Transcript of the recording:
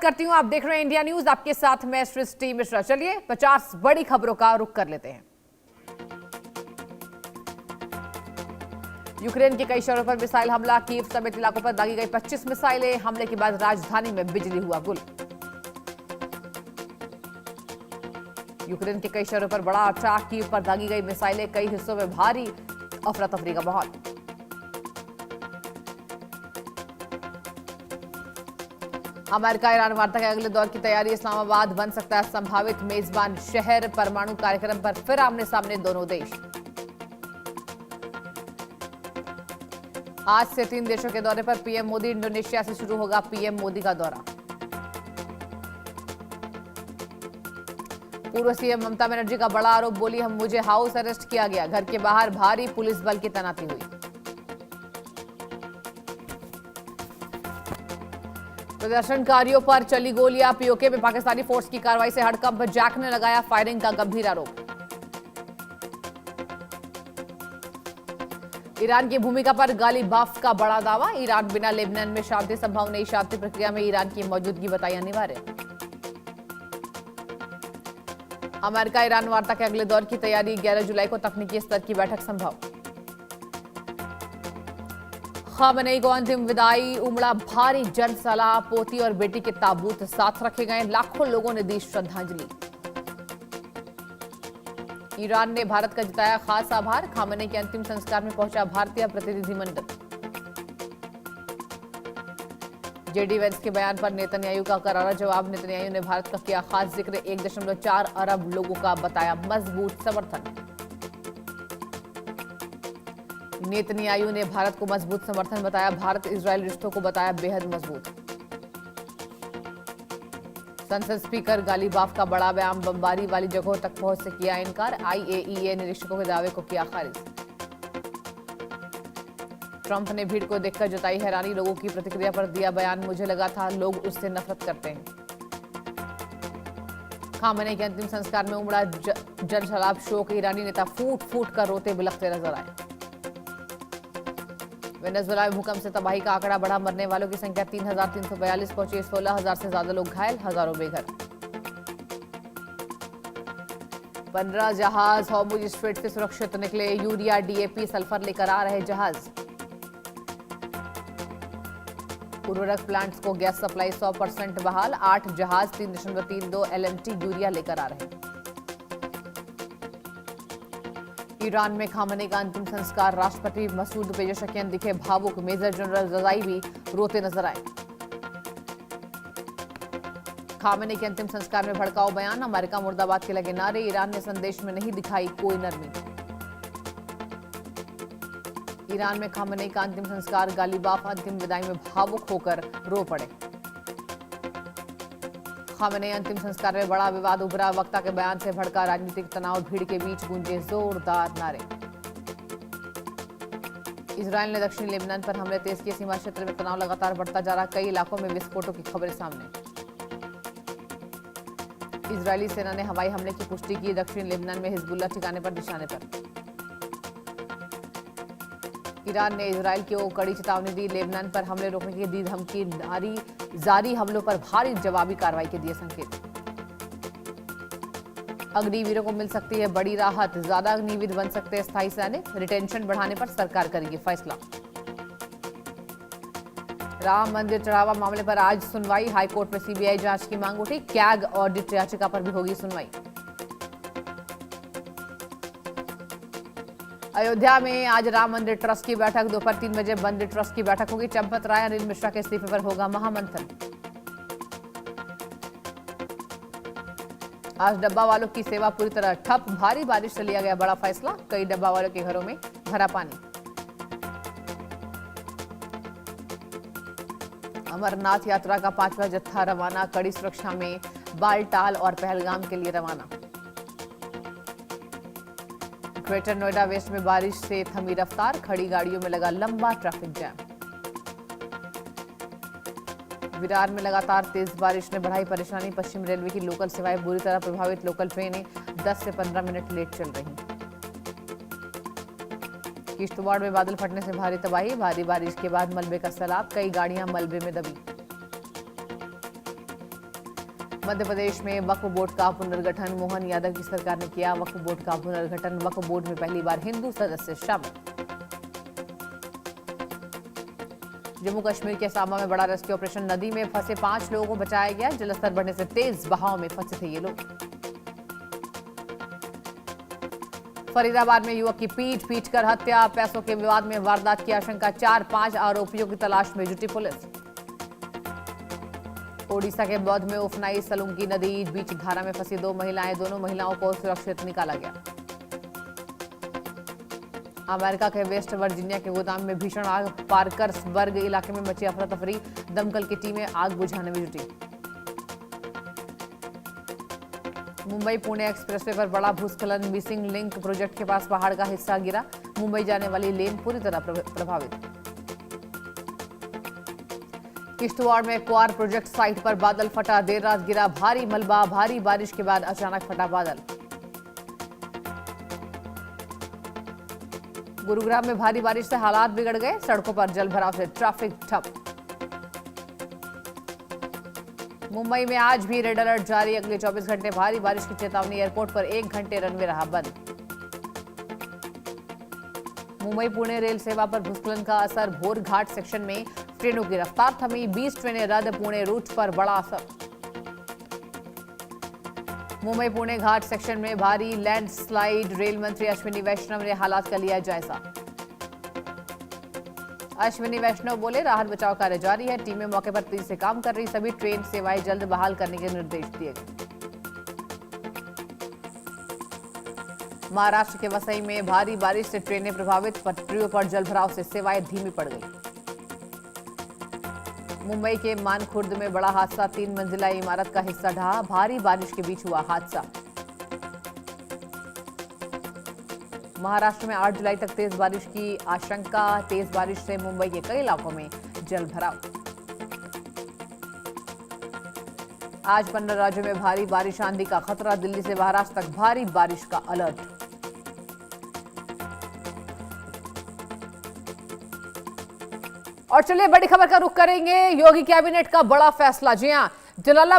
करती हूं। आप देख रहे हैं इंडिया न्यूज, आपके साथ मैं सृष्टि मिश्रा। चलिए 50 बड़ी खबरों का रुख कर लेते हैं। यूक्रेन के कई शहरों पर मिसाइल हमला, कीव समेत इलाकों पर दागी गई 25 मिसाइलें। हमले के बाद राजधानी में बिजली हुआ गुल। यूक्रेन के कई शहरों पर बड़ा अटैक, कीव पर दागी गई मिसाइलें, कई हिस्सों में भारी अफरा तफरी का माहौल। अमेरिका ईरान वार्ता के अगले दौर की तैयारी, इस्लामाबाद बन सकता है संभावित मेजबान शहर। परमाणु कार्यक्रम पर फिर आमने सामने दोनों देश। आज से 3 देशों के दौरे पर पीएम मोदी। इंडोनेशिया से शुरू होगा पीएम मोदी का दौरा। पूर्व सीएम ममता बनर्जी का बड़ा आरोप, बोली मुझे हाउस अरेस्ट किया गया, घर के बाहर भारी पुलिस बल की तैनाती हुई। प्रदर्शनकारियों पर चली गोलियां, पीओके में पाकिस्तानी फोर्स की कार्रवाई से हड़कंप, जैक ने लगाया फायरिंग का गंभीर आरोप। ईरान की भूमिका पर गालिबाफ का बड़ा दावा, ईरान बिना लेबनान में शांति संभव नहीं, शांति प्रक्रिया में ईरान की मौजूदगी बताई अनिवार्य। अमेरिका ईरान वार्ता के अगले दौर की तैयारी, 11 जुलाई को तकनीकी स्तर की बैठक संभव। खामनेई को अंतिम विदाई, उमड़ा भारी जनसैलाब, पोती और बेटी के ताबूत साथ रखे गए, लाखों लोगों ने दी श्रद्धांजलि। ईरान ने भारत का जताया खास आभार, खामनेई के अंतिम संस्कार में पहुंचा भारतीय प्रतिनिधिमंडल। जेडी वेंस के बयान पर नेतन्याहू का करारा जवाब, नेतन्याहू ने भारत का किया खास जिक्र, 1.4 अरब लोगों का बताया मजबूत समर्थन। नेतन्याहू ने भारत को मजबूत समर्थन बताया, भारत इजरायल रिश्तों को बताया बेहद मजबूत। संसद स्पीकर गालिबाफ का बड़ा बयान, बमबारी वाली जगहों तक पहुंच से किया इनकार, आईएईए निरीक्षकों के दावे को किया खारिज। ट्रंप ने भीड़ को देखकर जताई हैरानी, लोगों की प्रतिक्रिया पर दिया बयान, मुझे लगा था लोग उससे नफरत करते हैं। खामनेई के अंतिम संस्कार में उमड़ा जनसैलाब, शोक, ईरानी नेता फूट फूट कर रोते बिलखते नजर आए। वेनेजुएला में भूकंप से तबाही का आंकड़ा बढ़ा, मरने वालों की संख्या 3,342 पहुंची, 16,000 से ज्यादा लोग घायल, हजारों बेघर। 15 जहाज हॉर्मुज स्ट्रेट से सुरक्षित निकले, यूरिया, डीएपी, सल्फर लेकर आ रहे जहाज। उर्वरक प्लांट्स को गैस सप्लाई 100% बहाल, 8 जहाज 3.32 एलएमटी यूरिया लेकर आ रहे। ईरान में खामनेई का अंतिम संस्कार, राष्ट्रपति मसूद पेजेशकियान दिखे भावुक, मेजर जनरल रजाई भी रोते नजर आए। खामनेई के अंतिम संस्कार में भड़काऊ बयान, अमेरिका मुर्दाबाद के लगे नारे, ईरान ने संदेश में नहीं दिखाई कोई नरमी। ईरान में खामनेई का अंतिम संस्कार, गालिबाफ अंतिम विदाई में भावुक होकर रो पड़े। खामनेई अंतिम संस्कार में बड़ा विवाद उभरा, वक्ता के बयान से भड़का राजनीतिक तनाव, भीड़ के बीच गूंजे जोरदार नारे। इजरायल ने दक्षिणी लेबनान पर हमले तेज किए, सीमा क्षेत्र में तनाव लगातार बढ़ता जा रहा, कई इलाकों में विस्फोटों की खबरें सामने। इजरायली सेना ने हवाई हमले की पुष्टि की, दक्षिणी लेबनान में हिजबुल्लाह ठिकाने पर निशाने पर। ईरान ने इजरायल को कड़ी चेतावनी दी, लेबनान पर हमले रोकने की दी धमकी, जारी हमलों पर भारी जवाबी कार्रवाई के दिए संकेत। अग्निवीरों को मिल सकती है बड़ी राहत, ज्यादा अग्निवीर बन सकते हैं स्थायी सैनिक, रिटेंशन बढ़ाने पर सरकार करेगी फैसला। राम मंदिर चढ़ावा मामले पर आज सुनवाई, हाईकोर्ट में सीबीआई जांच की मांग उठी, कैग ऑडिट याचिका पर भी होगी सुनवाई। अयोध्या में आज राम मंदिर ट्रस्ट की बैठक, दोपहर 3 बजे मंदिर ट्रस्ट की बैठक होगी, चंपत राय, अनिल मिश्रा के इस्तीफे पर होगा महामंथन। आज डब्बा वालों की सेवा पूरी तरह ठप, भारी बारिश से लिया गया बड़ा फैसला, कई डब्बा वालों के घरों में भरा पानी। अमरनाथ यात्रा का 5वां जत्था रवाना, कड़ी सुरक्षा में बालटाल और पहलगाम के लिए रवाना। ग्रेटर नोएडा वेस्ट में बारिश से थमी रफ्तार, खड़ी गाड़ियों में लगा लंबा ट्रैफिक जैम। विरार में लगातार तेज बारिश ने बढ़ाई परेशानी, पश्चिम रेलवे की लोकल सेवाएं बुरी तरह प्रभावित, लोकल ट्रेनें 10 से 15 मिनट लेट चल रही। किश्तवाड़ में बादल फटने से भारी तबाही, भारी बारिश के बाद मलबे का सैलाब, कई गाड़ियां मलबे में दबी। मध्य प्रदेश में वक्फ बोर्ड का पुनर्गठन, मोहन यादव की सरकार ने किया वक्फ बोर्ड का पुनर्गठन। वक्फ बोर्ड में पहली बार हिंदू सदस्य शामिल। जम्मू कश्मीर के सांबा में बड़ा रेस्क्यू ऑपरेशन, नदी में फंसे 5 लोगों को बचाया गया। जलस्तर बढ़ने से तेज बहाव में फंसे थे ये लोग। फरीदाबाद में युवक की पीट कर हत्या, पैसों के विवाद में वारदात की आशंका। 4-5 आरोपियों की तलाश में जुटी पुलिस। ओडिशा के बौद्ध में उफनाई सलुंकी नदी, बीच धारा में फंसी 2 महिलाएं। दोनों महिलाओं को सुरक्षित निकाला गया। अमेरिका के वेस्ट वर्जीनिया के गोदाम में भीषण आग, पार्कर्सबर्ग इलाके में मची अफरा तफरी। दमकल की टीमें आग बुझाने में जुटी। मुंबई पुणे एक्सप्रेसवे पर बड़ा भूस्खलन, मिसिंग लिंक प्रोजेक्ट के पास पहाड़ का हिस्सा गिरा। मुंबई जाने वाली लेन पूरी तरह प्रभावित। किश्तवाड़ में क्वार प्रोजेक्ट साइट पर बादल फटा, देर रात गिरा भारी मलबा। भारी बारिश के बाद अचानक फटा बादल। गुरुग्राम में भारी बारिश से हालात बिगड़ गए, सड़कों पर जलभराव से ट्रैफिक ठप। मुंबई में आज भी रेड अलर्ट जारी, अगले 24 घंटे भारी बारिश की चेतावनी। एयरपोर्ट पर 1 घंटे रनवे रहा बंद। मुंबई पुणे रेल सेवा पर भूस्खलन का असर, भोर घाट सेक्शन में ट्रेनों की रफ्तार थमी। 20 ट्रेनें रद्द, पुणे रूट पर बड़ा असर। मुंबई पुणे घाट सेक्शन में भारी लैंडस्लाइड, रेल मंत्री अश्विनी वैष्णव ने हालात का लिया जायजा। अश्विनी वैष्णव बोले, राहत बचाव कार्य जारी है, टीमें मौके पर तेजी से काम कर रही, सभी ट्रेन सेवाएं जल्द बहाल करने के निर्देश दिए गए। महाराष्ट्र के वसई में भारी बारिश से ट्रेनें प्रभावित, पटरियों पर जलभराव से सेवाएं धीमी पड़ गई। मुंबई के मानखुर्द में बड़ा हादसा, 3 मंजिला इमारत का हिस्सा ढहा। भारी बारिश के बीच हुआ हादसा। महाराष्ट्र में 8 जुलाई तक तेज बारिश की आशंका, तेज बारिश से मुंबई के कई इलाकों में जलभराव। आज 15 राज्यों में भारी बारिश, आंधी का खतरा, दिल्ली से महाराष्ट्र तक भारी बारिश का अलर्ट। और चलिए बड़ी खबर का रुख करेंगे, योगी कैबिनेट का बड़ा फैसला। जी हां, जलालाबाद